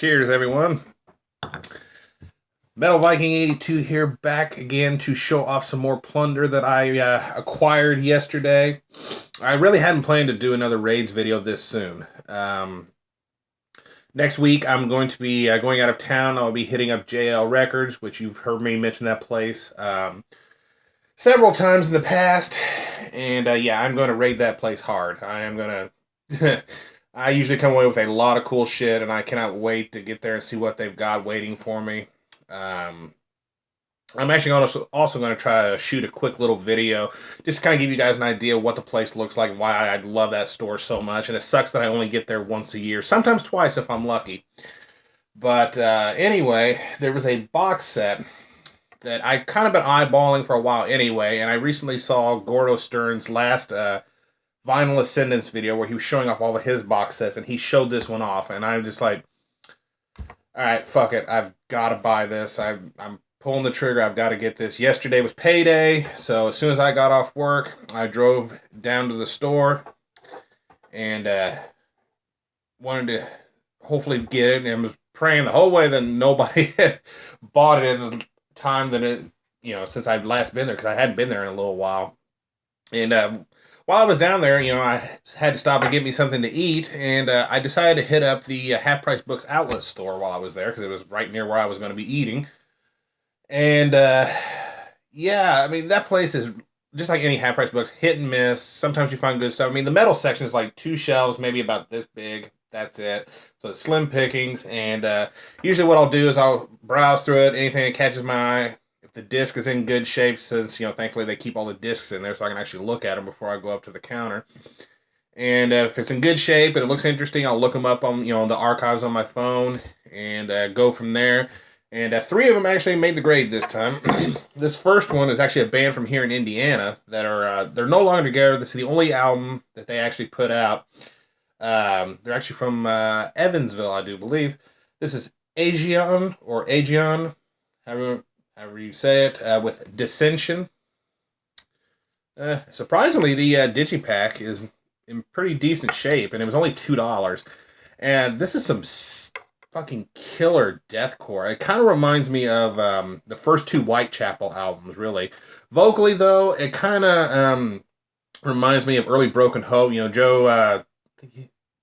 Cheers, everyone. Metal Viking 82 here, back again to show off some more plunder that I acquired yesterday. I really hadn't planned to do another raids video this soon. Next week, I'm going to be going out of town. I'll be hitting up JL Records, which you've heard me mention that place several times in the past. And yeah, I'm going to raid that place hard. I am going to... I usually come away with a lot of cool shit, and I cannot wait to get there and see what they've got waiting for me. I'm actually also going to try to shoot a quick little video just to kind of give you guys an idea of what the place looks like and why I love that store so much. And it sucks that I only get there once a year, sometimes twice if I'm lucky. But anyway, there was a box set that I kind of been eyeballing for a while anyway, and I recently saw Gordo Stern's last Vinyl Ascendance video where he was showing off all of his box sets, and he showed this one off, and I'm just like, all right, fuck it, I've got to buy this. I'm pulling the trigger. I've got to get this. Yesterday was payday, so as soon as I got off work, I drove down to the store and wanted to hopefully get it, and was praying the whole way that nobody had bought it in the time that it, since I'd last been there, because I hadn't been there in a little while. And while I was down there, I had to stop and get me something to eat, and I decided to hit up the Half Price Books outlet store while I was there, because it was right near where I was going to be eating. And, yeah, I mean, that place is just like any Half Price Books, hit and miss. Sometimes you find good stuff. I mean, the metal section is like 2 shelves, maybe about this big. That's it. So it's slim pickings, and usually what I'll do is I'll browse through it, anything that catches my eye. The disc is in good shape, since thankfully they keep all the discs in there so I can actually look at them before I go up to the counter. And if it's in good shape and it looks interesting, I'll look them up on the archives on my phone and go from there. And 3 of them actually made the grade this time. This first one is actually a band from here in Indiana that are they're no longer together. This is the only album that they actually put out. They're actually from Evansville, I do believe. This is Aegeon or Aegeon, however you say it, with Dissension. Surprisingly, the digipack is in pretty decent shape, and it was only $2. And this is some fucking killer deathcore. It kind of reminds me of the first 2 Whitechapel albums, really. Vocally, though, it kind of reminds me of early Broken Hope. Joe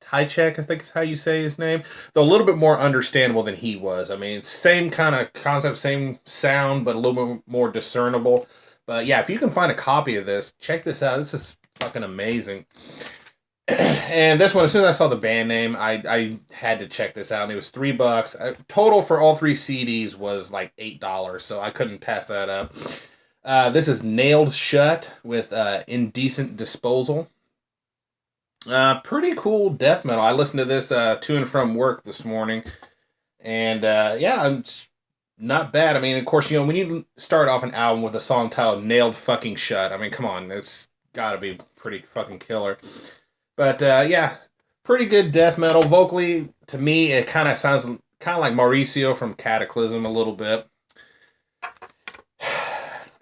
Tychek, I think is how you say his name, though a little bit more understandable than he was. I mean, same kind of concept, same sound, but a little bit more discernible. But yeah, if you can find a copy of this, check this out. This is fucking amazing. And this one, as soon as I saw the band name, I had to check this out, and it was $3. Total for all 3 CDs was like $8, so I couldn't pass that up. This is Nailed Shut with Indecent Disposal. Pretty cool death metal. I listened to this to and from work this morning, and yeah, it's not bad. I mean, of course, when you start off an album with a song titled Nailed Fucking Shut, I mean, come on, it's gotta be pretty fucking killer. But yeah, pretty good death metal. Vocally, to me, it kind of sounds kind of like Mauricio from Cataclysm a little bit.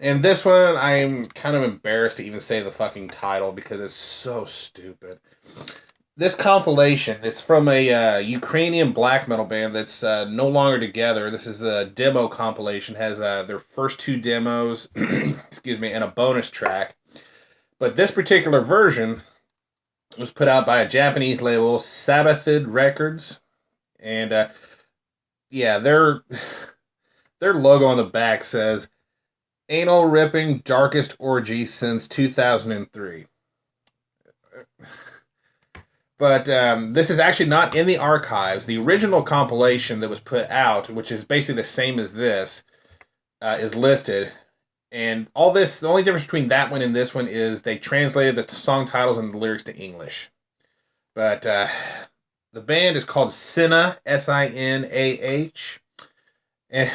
And this one, I'm kind of embarrassed to even say the fucking title because it's so stupid. This compilation is from a Ukrainian black metal band that's no longer together. This is the demo compilation. Has their first 2 demos, excuse me, and a bonus track. But this particular version was put out by a Japanese label, Sabbathid Records. And yeah, their logo on the back says, Anal Ripping Darkest Orgy Since 2003. But this is actually not in the archives. The original compilation that was put out, which is basically the same as this, is listed. And all this, the only difference between that one and this one is they translated the song titles and the lyrics to English. But the band is called Sinah, Sinah. And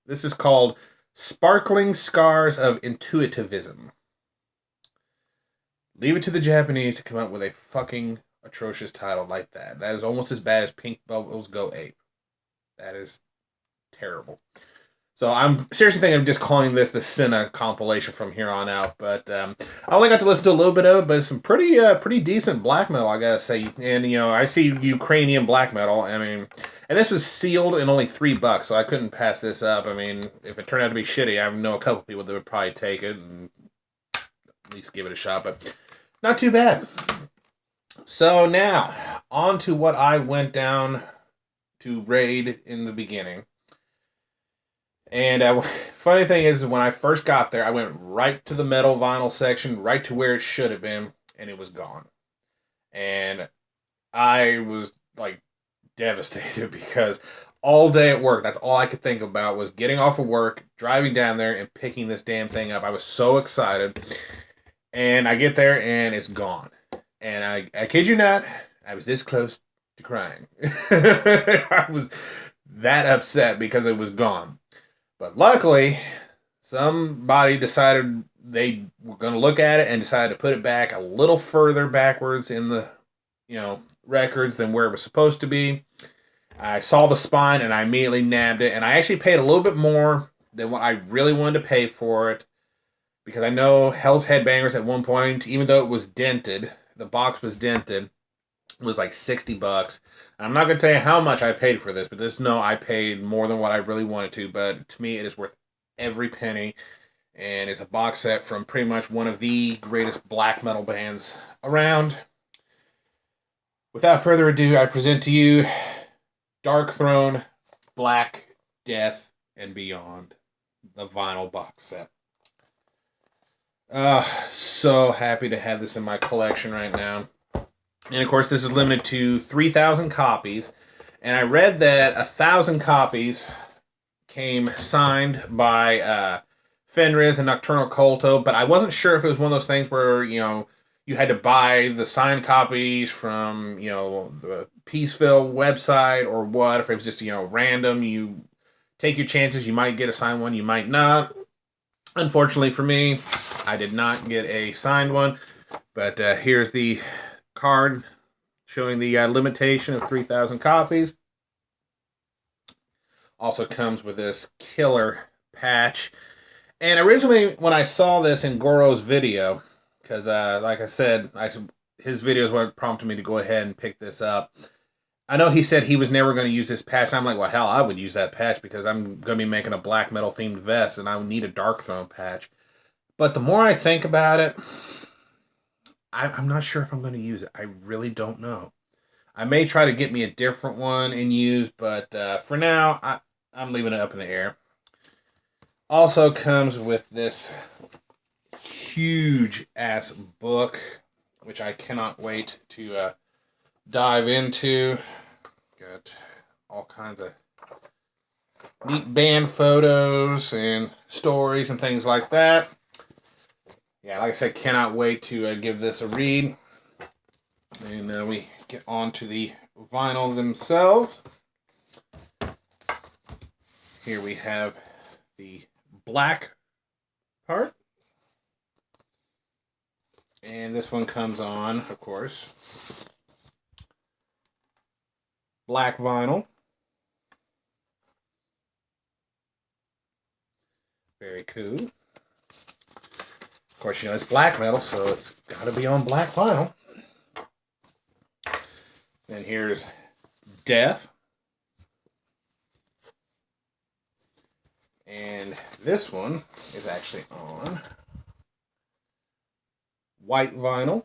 this is called Sparkling Scars of Intuitivism. Leave it to the Japanese to come up with a fucking atrocious title like that. That is almost as bad as Pink Bubbles Go Ape. That is terrible. So I'm seriously thinking of just calling this the Cinna compilation from here on out. But I only got to listen to a little bit of it, but it's some pretty decent black metal, I gotta say. And I see Ukrainian black metal. I mean, and this was sealed in only $3, so I couldn't pass this up. I mean, if it turned out to be shitty, I know a couple people that would probably take it and at least give it a shot. But not too bad. So now on to what I went down to raid in the beginning. And funny thing is, when I first got there, I went right to the metal vinyl section, right to where it should have been, and it was gone. And I was like devastated because all day at work, that's all I could think about was getting off of work, driving down there, and picking this damn thing up. I was so excited. And I get there, and it's gone. And I kid you not, I was this close to crying. I was that upset because it was gone. But luckily, somebody decided they were going to look at it and decided to put it back a little further backwards in the, records than where it was supposed to be. I saw the spine and I immediately nabbed it. And I actually paid a little bit more than what I really wanted to pay for it. Because I know Hell's Headbangers at one point, even though it was dented, the box was dented, it was like $60. I'm not going to tell you how much I paid for this, but just know I paid more than what I really wanted to. But to me, it is worth every penny. And it's a box set from pretty much one of the greatest black metal bands around. Without further ado, I present to you Dark Throne, Black Death, and Beyond, the vinyl box set. So happy to have this in my collection right now. And of course, this is limited to 3,000 copies. And I read that 1,000 copies came signed by Fenris and Nocturnal Culto, but I wasn't sure if it was one of those things where, you had to buy the signed copies from, the Peaceville website or what, if it was just, random. You take your chances, you might get a signed one, you might not. Unfortunately for me, I did not get a signed one, but here's the card showing the limitation of 3,000 copies. Also comes with this killer patch. And originally, when I saw this in Goro's video, because like I said, his video is what prompted me to go ahead and pick this up. I know he said he was never going to use this patch. And I'm like, well, hell, I would use that patch because I'm going to be making a black metal themed vest and I would need a Dark Throne patch. But the more I think about it, I'm not sure if I'm going to use it. I really don't know. I may try to get me a different one and use, but for now, I'm leaving it up in the air. Also comes with this huge-ass book, which I cannot wait to dive into. Got all kinds of neat band photos and stories and things like that. Yeah, like I said, cannot wait to give this a read. And we get on to the vinyl themselves. Here we have the black part. And this one comes on, of course, black vinyl. Very cool. Of course, it's black metal, so it's got to be on black vinyl. Then here's Death. And this one is actually on white vinyl.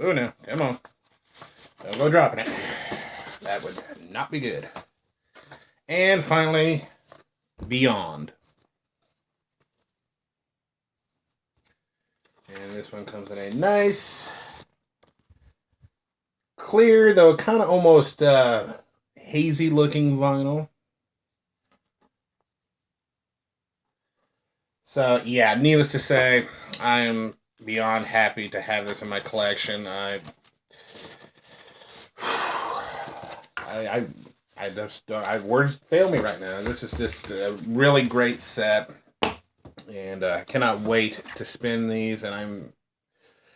Oh no, come on. Don't go dropping it. That would not be good. And finally, Beyond. And this one comes in a nice, clear, though kind of almost hazy looking vinyl. So, yeah, needless to say, I am beyond happy to have this in my collection. Words fail me right now. This is just a really great set, and I cannot wait to spin these. And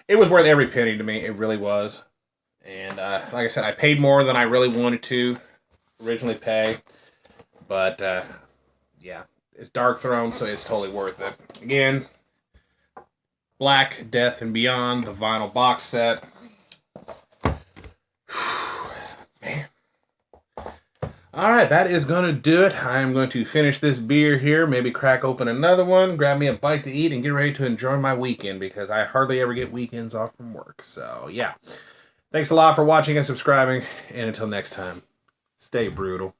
it was worth every penny to me. It really was. And like I said, I paid more than I really wanted to originally pay. But yeah, it's Dark Throne, so it's totally worth it. Again, Black Death and Beyond, the vinyl box set. Man. Alright, that is going to do it. I am going to finish this beer here, maybe crack open another one, grab me a bite to eat, and get ready to enjoy my weekend, because I hardly ever get weekends off from work. So, yeah. Thanks a lot for watching and subscribing, and until next time, stay brutal.